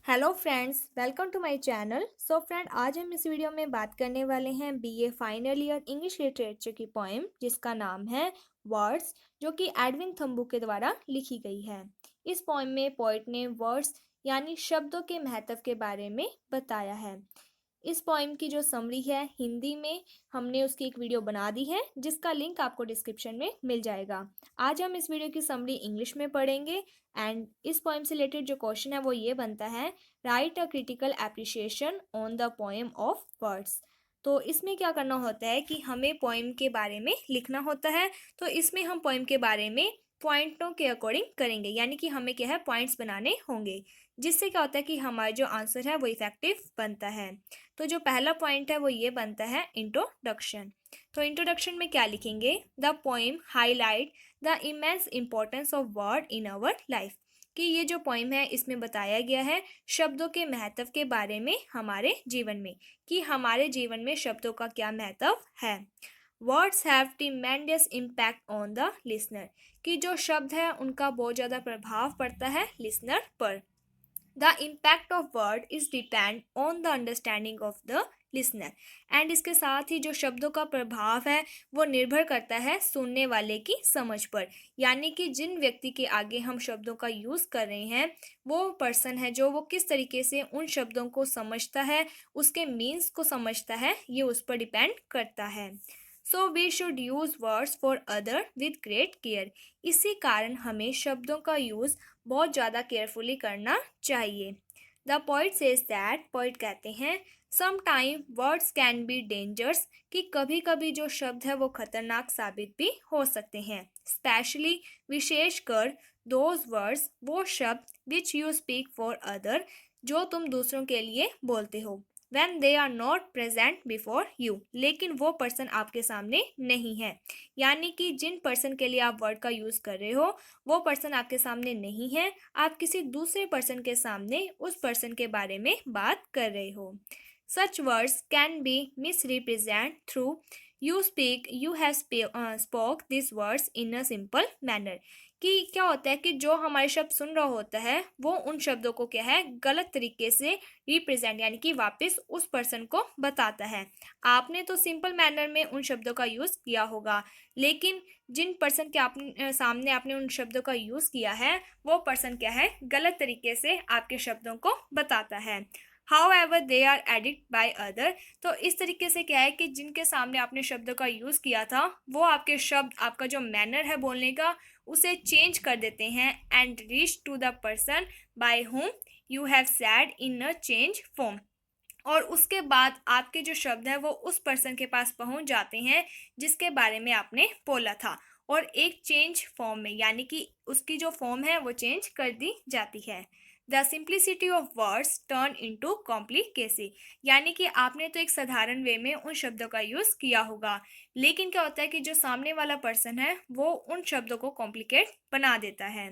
Hello friends, welcome to my channel. So friend, आज हम इस वीडियो में बात करने वाले हैं BA final year English literature की पोएम जिसका नाम है वर्ड्स, जो कि एडविन थम्बू के द्वारा लिखी गई है। इस पोएम में पोइट ने वर्ड्स यानी शब्दों के महत्व के बारे में बताया है। इस पोएम की जो समरी है हिंदी में हमने उसकी एक वीडियो बना दी है जिसका लिंक आपको डिस्क्रिप्शन में मिल जाएगा। आज हम इस वीडियो की समरी इंग्लिश में पढ़ेंगे एंड इस पोएम से रिलेटेड जो क्वेश्चन है वो ये बनता है, right a critical appreciation on the poem of words. तो इसमें क्या करना होता है कि हमें पोएम के बारे में लिखना होता है। तो इसमें हम पोएम के बारे में पॉइंटों के अकॉर्डिंग करेंगे, यानी कि हमें क्या है पॉइंट्स बनाने होंगे, जिससे क्या होता है कि हमारा जो आंसर है वो इफेक्टिव बनता है। तो जो पहला पॉइंट है वो ये बनता है इंट्रोडक्शन। तो इंट्रोडक्शन में क्या लिखेंगे, the poem highlight the immense importance of word in our life. कि ये जो पोएम है इसमें बताया गया है शब्दों के महत्व के बारे में हमारे जीवन में, कि हमारे जीवन में शब्दों का क्या महत्व है। Words have tremendous impact on the listener. कि जो शब्द है उनका बहुत ज़्यादा प्रभाव पड़ता है लिसनर पर। The impact of word is depend on the understanding of the listener. And इसके साथ ही जो शब्दों का प्रभाव है वो निर्भर करता है सुनने वाले की समझ पर, यानी कि जिन व्यक्ति के आगे हम शब्दों का यूज़ कर रहे हैं वो पर्सन है जो वो किस तरीके से उन शब्दों को समझता है, उसके मीन्स को समझता है, ये उस पर डिपेंड करता है। So we should use words for other with great care. इसी कारण हमें शब्दों का यूज़ बहुत ज़्यादा केयरफुली करना चाहिए। The poet says that, poet कहते हैं, some time words can be dangerous. कि कभी कभी जो शब्द है वो खतरनाक साबित भी हो सकते हैं। स्पेशली, विशेषकर, दोज वर्ड्स, वो शब्द which you speak for other, जो तुम दूसरों के लिए बोलते हो। when they are not present before you, लेकिन वो पर्सन आपके सामने नहीं है। यानी कि जिन पर्सन के लिए आप वर्ड का यूज़ कर रहे हो वो पर्सन आपके सामने नहीं है, आप किसी दूसरे पर्सन के सामने उस पर्सन के बारे में बात कर रहे हो। सच words can B misrepresent through you have spoke this words in a simple manner. कि क्या होता है कि जो हमारे शब्द सुन रहा होता है वो उन शब्दों को क्या है गलत तरीके से रिप्रेजेंट यानी कि वापस उस पर्सन को बताता है। आपने तो सिंपल मैनर में उन शब्दों का यूज़ किया होगा, लेकिन जिन पर्सन के सामने आपने उन शब्दों का यूज़ किया है वो पर्सन क्या है गलत तरीके से आपके शब्दों को बताता है। However they are added by other। तो इस तरीके से क्या है कि जिनके सामने आपने शब्दों का यूज़ किया था वो आपके शब्द, आपका जो मैनर है बोलने का, उसे चेंज कर देते हैं and reach to the person by whom you have said in a change form. और उसके बाद आपके जो शब्द है वो उस पर्सन के पास पहुंच जाते हैं जिसके बारे में आपने बोला था, और एक चेंज फॉर्म में, यानी कि उसकी जो फॉर्म है वो चेंज कर दी जाती है। The simplicity of words turn into complicacy. यानी कि आपने तो एक साधारण वे में उन शब्दों का यूज़ किया होगा, लेकिन क्या होता है कि जो सामने वाला पर्सन है वो उन शब्दों को कॉम्प्लिकेट बना देता है।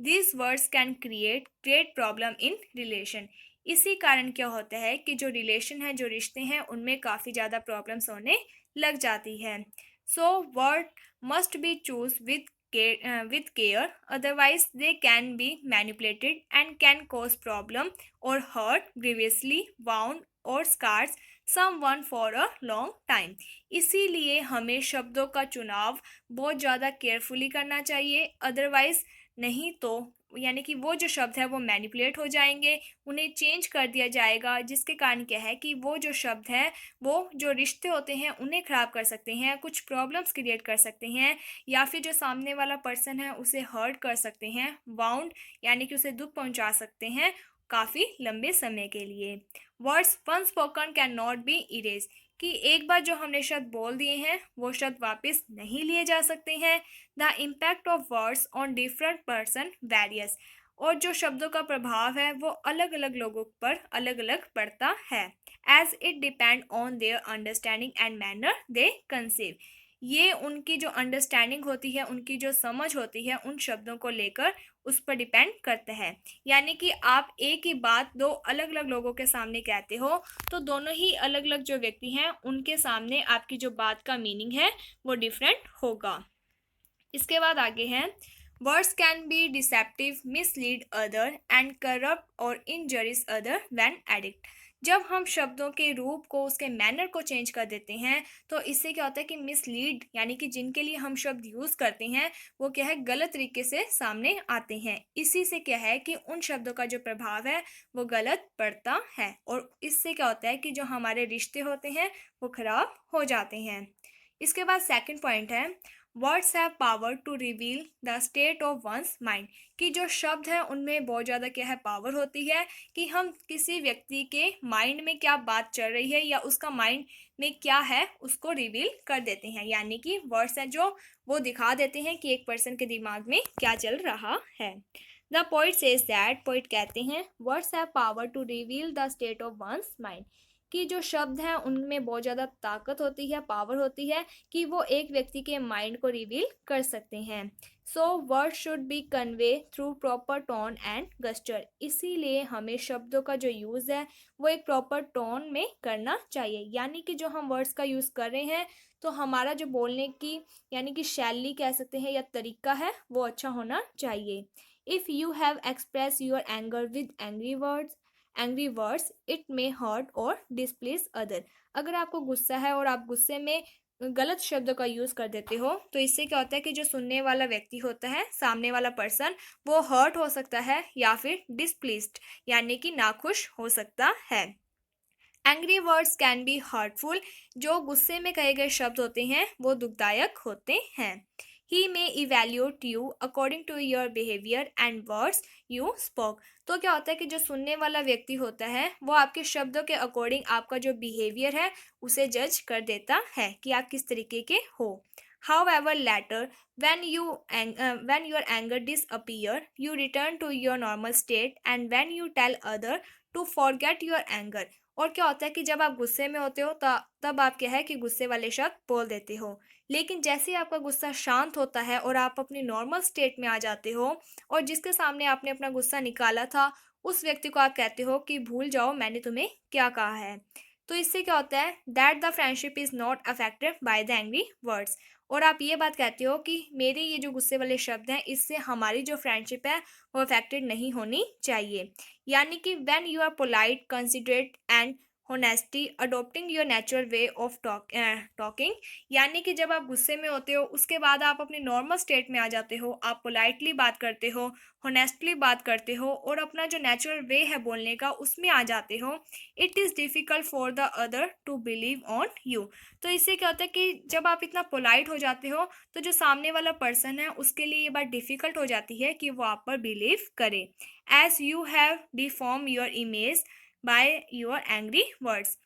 These words can create great problem in relation। इसी कारण क्या होता है कि जो रिलेशन है, जो रिश्ते हैं, उनमें काफ़ी ज़्यादा प्रॉब्लम्स होने लग जाती है। So word must be choose with care, otherwise they can be manipulated and can cause problem or hurt grievously, wound or scars someone for a long time। इसीलिए हमें शब्दों का चुनाव बहुत ज़्यादा केयरफुली करना चाहिए, अदरवाइज नहीं तो यानी कि वो जो शब्द है वो मैनिपुलेट हो जाएंगे, उन्हें चेंज कर दिया जाएगा, जिसके कारण क्या है कि वो जो शब्द है वो जो रिश्ते होते हैं उन्हें ख़राब कर सकते हैं, कुछ प्रॉब्लम्स क्रिएट कर सकते हैं, या फिर जो सामने वाला पर्सन है उसे हर्ट कर सकते हैं, वाउंड यानी कि उसे दुख पहुंचा सकते हैं काफ़ी लंबे समय के लिए। Words one spoken can not be erase. कि एक बार जो हमने शब्द बोल दिए हैं वो शब्द वापस नहीं लिए जा सकते हैं। The impact of words on different person various. और जो शब्दों का प्रभाव है वो अलग अलग लोगों पर अलग अलग पड़ता है, as it depend on their understanding and manner they conceive. ये उनकी जो अंडरस्टैंडिंग होती है, उनकी जो समझ होती है उन शब्दों को लेकर उस पर डिपेंड करता है। यानी कि आप एक ही बात दो अलग अलग लोगों के सामने कहते हो तो दोनों ही अलग अलग जो व्यक्ति हैं उनके सामने आपकी जो बात का मीनिंग है वो डिफरेंट होगा। इसके बाद आगे है, words can B deceptive, mislead other and corrupt और इंजरीज अदर व्हेन एडिक्ट। जब हम शब्दों के रूप को, उसके मैनर को चेंज कर देते हैं तो इससे क्या होता है कि मिसलीड यानी कि जिनके लिए हम शब्द यूज़ करते हैं वो क्या है, गलत तरीके से सामने आते हैं। इसी से क्या है कि उन शब्दों का जो प्रभाव है वो गलत पड़ता है और इससे क्या होता है कि जो हमारे रिश्ते होते हैं वो खराब हो जाते हैं। इसके बाद सेकंड पॉइंट है, words have power to reveal the state of one's mind. कि जो शब्द हैं उनमें बहुत ज़्यादा क्या है, पावर होती है कि हम किसी व्यक्ति के माइंड में क्या बात चल रही है या उसका माइंड में क्या है उसको रिवील कर देते हैं। यानी कि वर्ड्स हैं जो वो दिखा देते हैं कि एक पर्सन के दिमाग में क्या चल रहा है। The poet says that, poet कहते हैं words have power to reveal the state of one's mind. कि जो शब्द हैं उनमें बहुत ज़्यादा ताकत होती है, पावर होती है कि वो एक व्यक्ति के माइंड को रिवील कर सकते हैं। So word should be convey through proper tone and gesture. इसीलिए हमें शब्दों का जो यूज़ है वो एक प्रॉपर टोन में करना चाहिए। यानी कि जो हम वर्ड्स का यूज़ कर रहे हैं तो हमारा जो बोलने की यानी कि शैली कह सकते हैं या तरीका है वो अच्छा होना चाहिए। If you have express your anger with angry words it may hurt और डिसप्लेस अदर। अगर आपको गुस्सा है और आप गुस्से में गलत शब्दों का यूज़ कर देते हो तो इससे क्या होता है कि जो सुनने वाला व्यक्ति होता है, सामने वाला पर्सन, वो हर्ट हो सकता है या फिर डिसप्लीस्ड यानी कि नाखुश हो सकता है। Angry words can B hurtful. जो गुस्से में कहे गए शब्द होते हैं वो दुखदायक होते हैं। He may evaluate you according to your behaviour and words you spoke. तो क्या होता है कि जो सुनने वाला व्यक्ति होता है वो आपके शब्दों के अकॉर्डिंग आपका जो बिहेवियर है उसे जज कर देता है कि आप किस तरीके के हो। However, later, when your anger disappear, you return to your normal state, and when you tell other to forget your anger। और क्या होता है कि जब आप गुस्से में होते हो तब आप क्या है कि गुस्से वाले शब्द बोल देते हो। लेकिन जैसे ही आपका गुस्सा शांत होता है और आप अपनी नॉर्मल स्टेट में आ जाते हो और जिसके सामने आपने अपना गुस्सा निकाला था उस व्यक्ति को आप कहते हो कि भूल जाओ मैंने तुम्हें क्या कहा है। तो इससे क्या होता है, that the friendship is not affected by the angry words. और आप ये बात कहते हो कि मेरे ये जो गुस्से वाले शब्द हैं इससे हमारी जो फ्रेंडशिप है वो अफेक्टेड नहीं होनी चाहिए। यानी कि when you are polite, considerate and honesty adopting your natural way of talking. यानी कि जब आप गुस्से में होते हो उसके बाद आप अपनी नॉर्मल स्टेट में आ जाते हो, आप पोलाइटली बात करते हो, होनेस्टली बात करते हो और अपना जो नेचुरल वे है बोलने का उसमें आ जाते हो। It is difficult for the other to believe on you. तो इससे क्या होता है कि जब आप इतना पोलाइट हो जाते हो तो जो सामने वाला पर्सन है उसके लिए ये बात डिफ़िकल्ट हो जाती है कि वो आप पर बिलीव करे। As you have deform your image by your angry words.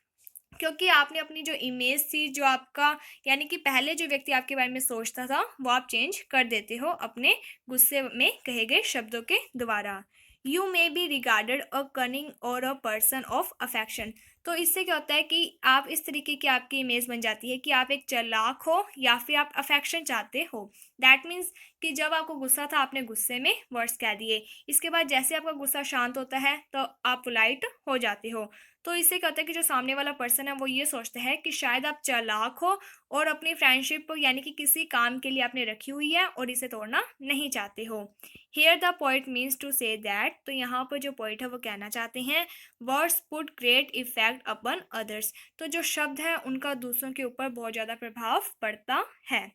क्योंकि आपने अपनी जो इमेज थी, जो आपका यानी कि पहले जो व्यक्ति आपके बारे में सोचता था वो आप चेंज कर देते हो अपने गुस्से में कहे गए शब्दों के द्वारा। You may be regarded a cunning और अ पर्सन ऑफ अफेक्शन। तो इससे क्या होता है कि आप इस तरीके की आपकी इमेज बन जाती है कि आप एक चालाक हो या फिर आप अफेक्शन चाहते हो। दैट मीन्स कि जब आपको गुस्सा था आपने गुस्से में वर्ड्स कह दिए, इसके बाद जैसे आपका गुस्सा शांत होता है तो आप पोलाइट हो जाते हो। तो इससे क्या होता है कि जो सामने वाला पर्सन है वो ये सोचता है कि शायद आप चालाक हो और अपनी फ्रेंडशिप यानी कि किसी काम के लिए आपने रखी हुई है और इसे तोड़ना नहीं चाहते हो। Here the point means to say that. तो यहाँ पर जो पॉइंट है वो कहना चाहते हैं वर्ड्स पुट ग्रेट इफेक्ट अपन अदर्स। तो जो शब्द है उनका दूसरों के ऊपर बहुत ज़्यादा प्रभाव पड़ता है।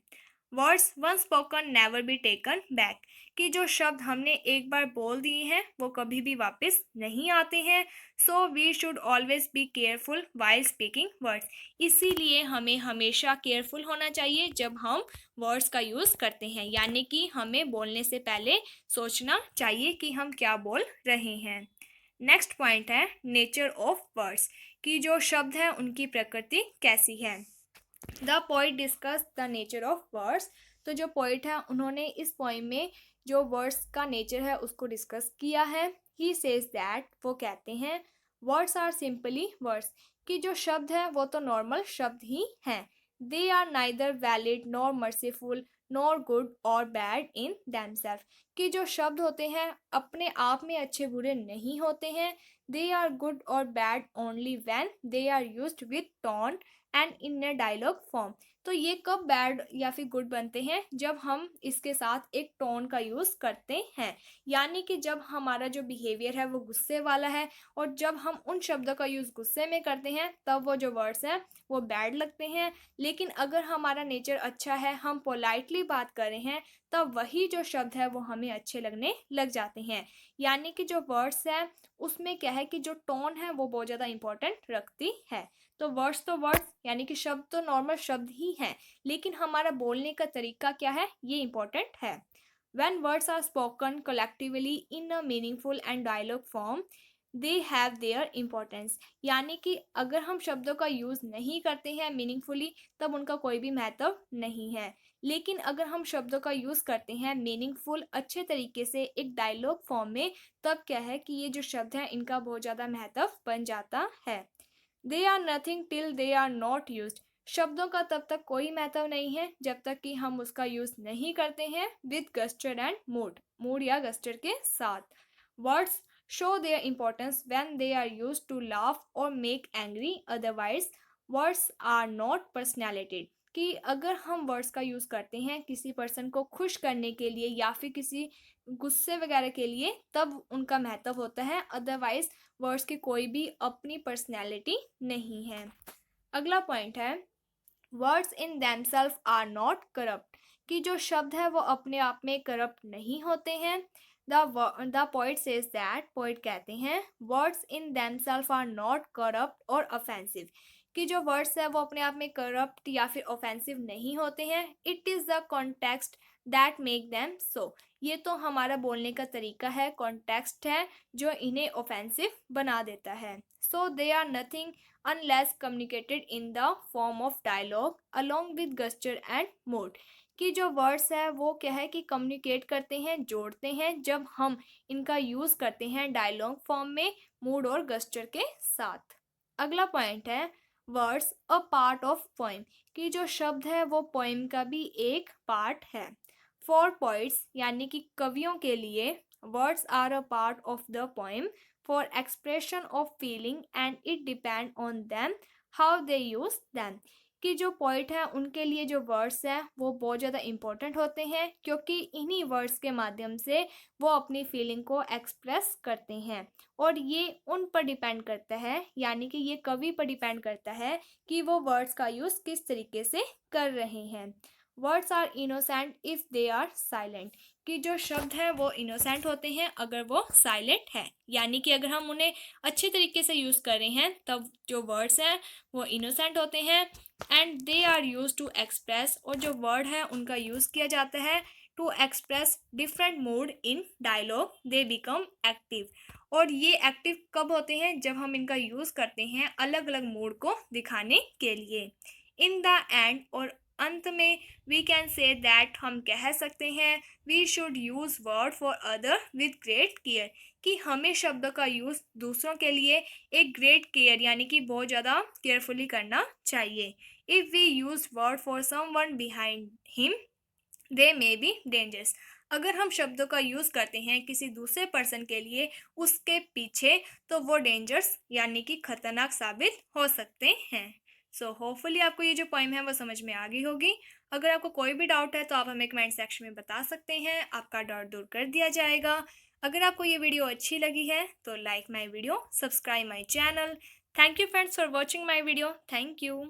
Words one spoken never be taken back. कि जो शब्द हमने एक बार बोल दिए हैं वो कभी भी वापस नहीं आते हैं। So we should always be careful while speaking words. इसीलिए हमें हमेशा केयरफुल होना चाहिए जब हम वर्ड्स का यूज़ करते हैं। यानी कि हमें बोलने से पहले सोचना चाहिए कि हम क्या बोल रहे हैं। नेक्स्ट पॉइंट है नेचर ऑफ वर्ड्स। कि जो शब्द हैं उनकी प्रकृति कैसी है। The poet discuss the nature of words. तो जो पोइट है उन्होंने इस पोइम में जो वर्ड्स का नेचर है उसको डिस्कस किया है। ही सेज दैट, वो कहते हैं वर्ड्स आर सिंपली वर्ड्स। कि जो शब्द है वो तो नॉर्मल शब्द ही हैं। They are neither valid nor merciful nor good और बैड इन दैमसेल्फ। कि जो शब्द होते हैं अपने आप में अच्छे बुरे नहीं होते हैं। दे आर गुड और bad only when they are used with tone and in a dialogue form. तो ये कब बैड या फिर गुड बनते हैं, जब हम इसके साथ एक टोन का यूज़ करते हैं, यानी कि जब हमारा जो बिहेवियर है वो गुस्से वाला है और जब हम उन शब्दों का यूज़ गुस्से में करते हैं तब वो जो वर्ड्स हैं वो बैड लगते हैं। लेकिन अगर हमारा नेचर अच्छा है, हम पोलाइटली बात कर रहे हैं, तब वही जो शब्द है वो हमें अच्छे लगने लग जाते हैं। यानी कि जो वर्ड्स हैं उसमें क्या है कि जो टोन है वो बहुत ज़्यादा इंपॉर्टेंट रखती है। तो वर्ड्स यानी कि शब्द तो नॉर्मल शब्द ही हैं, लेकिन हमारा बोलने का तरीका क्या है ये इंपॉर्टेंट है। When words are spoken collectively in a meaningful and dialogue form, they have their importance। यानी कि अगर हम शब्दों का यूज़ नहीं करते हैं मीनिंगफुली तब उनका कोई भी महत्व नहीं है। लेकिन अगर हम शब्दों का यूज़ करते हैं मीनिंगफुल अच्छे तरीके से एक डायलॉग फॉर्म में, तब क्या है कि ये जो शब्द हैं इनका बहुत ज़्यादा महत्व बन जाता है। They are nothing till they are not used. शब्दों का तब तक कोई महत्व नहीं है जब तक कि हम उसका यूज नहीं करते हैं विद गस्टर एंड मूड या गस्टर के साथ। Words show their importance when they are used to laugh और make angry, otherwise words are not personality. कि अगर हम वर्ड्स का यूज़ करते हैं किसी पर्सन को खुश करने के लिए या फिर किसी गुस्से वगैरह के लिए, तब उनका महत्व होता है, अदरवाइज वर्ड्स की कोई भी अपनी पर्सनैलिटी नहीं है। अगला पॉइंट है words in themselves are not corrupt. कि जो शब्द है वो अपने आप में करप्ट नहीं होते हैं। The poet says that, poet कहते हैं words in themselves are not corrupt और ऑफेंसिव। कि जो वर्ड्स है वो अपने आप में करप्ट या फिर ऑफेंसिव नहीं होते हैं। It is the context that make them so. ये तो हमारा बोलने का तरीका है, कॉन्टेक्स्ट है जो इन्हें ऑफेंसिव बना देता है। So they are nothing unless communicated in the form of dialogue along with gesture and mood। कि जो वर्ड्स है वो क्या है कि कम्युनिकेट करते हैं, जोड़ते हैं, जब हम इनका यूज़ करते हैं डायलॉग फॉर्म में मूड और गस्चर के साथ। अगला पॉइंट है words a part of poem. कि जो शब्द है वो पोइम का भी एक पार्ट है। फॉर पोइट्स यानी कि कवियों के लिए words are a part of the poem for expression of feeling and it depend on them how they use them। कि जो पोइट हैं उनके लिए जो वर्ड्स हैं वो बहुत ज़्यादा इम्पोर्टेंट होते हैं, क्योंकि इन्हीं वर्ड्स के माध्यम से वो अपनी फीलिंग को एक्सप्रेस करते हैं। और ये उन पर डिपेंड करता है, यानी कि ये कवि पर डिपेंड करता है कि वो वर्ड्स का यूज़ किस तरीके से कर रहे हैं। Words are innocent if they are silent. कि जो शब्द है वो इनोसेंट होते हैं अगर वो साइलेंट है, यानी कि अगर हम उन्हें अच्छे तरीके से यूज़ कर रहे हैं तब जो वर्ड्स हैं वो इनोसेंट होते हैं। And they are use to express, और जो वर्ड है उनका यूज़ किया जाता है to express different mood in dialogue, they become active. और ये एक्टिव कब होते हैं, जब हम इनका यूज़ करते हैं अलग अलग मूड को दिखाने के लिए। इन द एंड, और अंत में वी कैन से दैट, हम कह सकते हैं we should use word for other with great care. कि हमें शब्दों का यूज़ दूसरों के लिए एक ग्रेट केयर यानी कि बहुत ज़्यादा केयरफुली करना चाहिए। If we use word for someone behind him they may be dangerous. अगर हम शब्दों का यूज़ करते हैं किसी दूसरे पर्सन के लिए उसके पीछे, तो वो डेंजरस यानी कि खतरनाक साबित हो सकते हैं। सो होपफुली आपको ये जो पोइम है वो समझ में आ गई होगी। अगर आपको कोई भी डाउट है तो आप हमें कमेंट सेक्शन में बता सकते हैं, आपका डाउट दूर कर दिया जाएगा। अगर आपको ये वीडियो अच्छी लगी है तो like my video, subscribe my channel. Thank you friends for watching my video. Thank you.